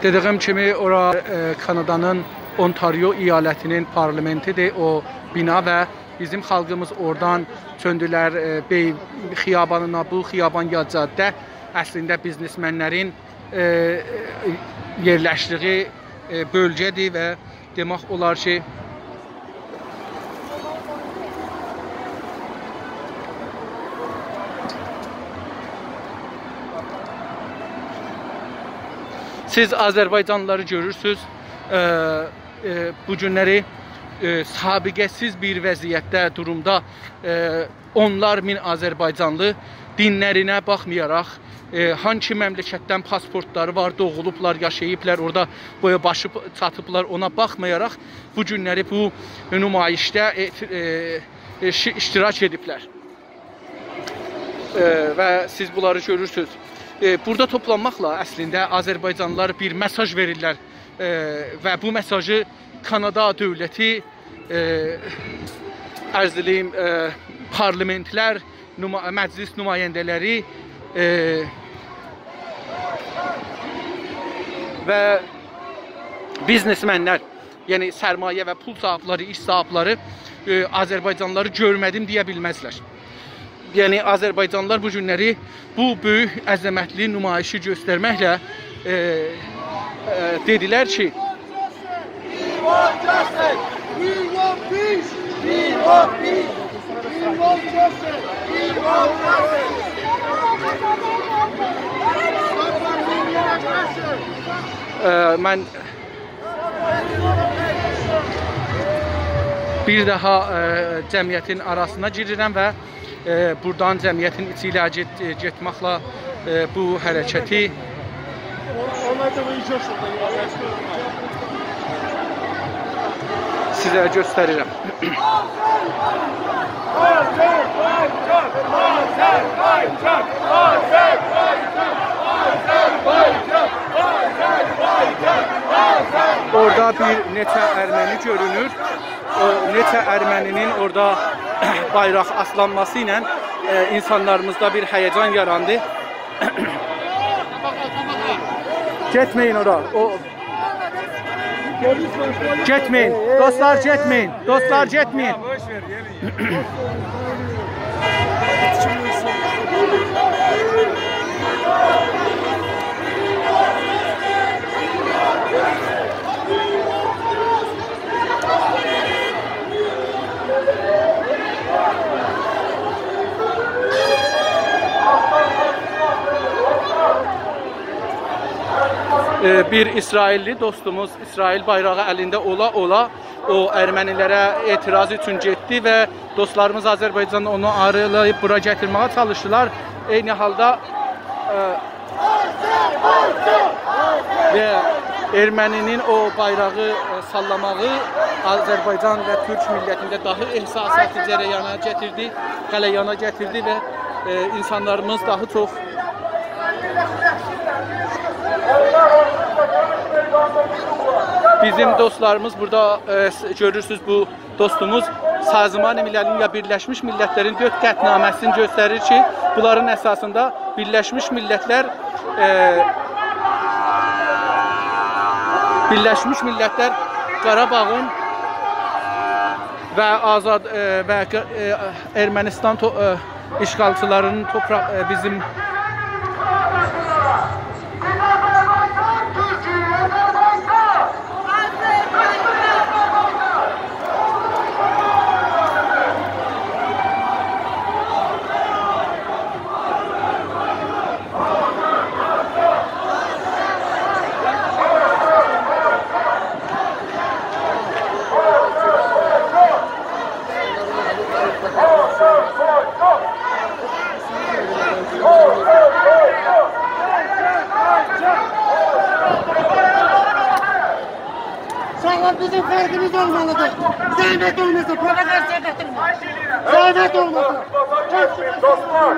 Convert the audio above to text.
Dediyim kimi ora Kanadanın Ontario eyalətinin parlamentidir o bina və bizim xalqımız oradan çöndülər Bey xiyabanına. Bu xiyaban ya caddə əslində biznesmenlərin yerləşdiyi bölgədir və demək olar ki siz Azərbaycanlıları görürsünüz, bu günləri sabiqəsiz bir vəziyyətdə, durumda onlar min Azərbaycanlı dinlərinə baxmayaraq, hangi məmləkətdən pasportları var, doğulublar, yaşayıblar, orada boya başı çatıblar, ona baxmayaraq bu günləri bu nümayişdə iştirak ediblər. Və siz bunları görürsünüz. Burada toplanmaqla əslində Azərbaycanlılar bir mesaj verirlər və bu mesajı Kanada dövləti, ərz edeyim, parlamentlər, məclis nümayəndələri və biznesmenlər, yəni sərmayə və pul sahibləri, iş sahibləri Azərbaycanlıları görmədim deyə bilməzlər. Yəni Azərbaycanlılar bu günləri bu böyük əzəmətli nümayişi göstərməklə dedilər ki, mən bir daha cəmiyyətin arasına girirəm və buradan cəmiyyətin içi ilə getməklə bu hərəkəti sizə göstərirəm. Orada bir neçə erməni görünür. O neçə erməninin orada bayraq aslanması ilə insanlarımızda bir həyəcan yarandı. Getməyin ora. Getməyin. Dostlar getməyin. Dostlar getməyin. Bir İsrailli dostumuz İsrail bayrağı əlində ola o ermənilərə etiraz üçün getdi və dostlarımız Azərbaycan'da onu arayıb bura gətirməyə çalışdılar. Eyni halda və erməninin o bayrağı sallamağı Azərbaycan və Türk millətində daha ehsasatı cərəyana gətirdi, qələyana gətirdi və insanlarımız daha çox bizim dostlarımız burada görürsünüz bu dostumuz Sazman-ı Millənin ya Birləşmiş Millətlərin 4 qətnaməsini göstərir ki, bunların əsasında Birləşmiş Millətlər Qarabağın və azad və Ermənistan işğalçılarının bizim Valla bizim farkımız olmalıdır. Zahmet olmasın, provokasyon getirme. Zahmet olmasın. Dostlar.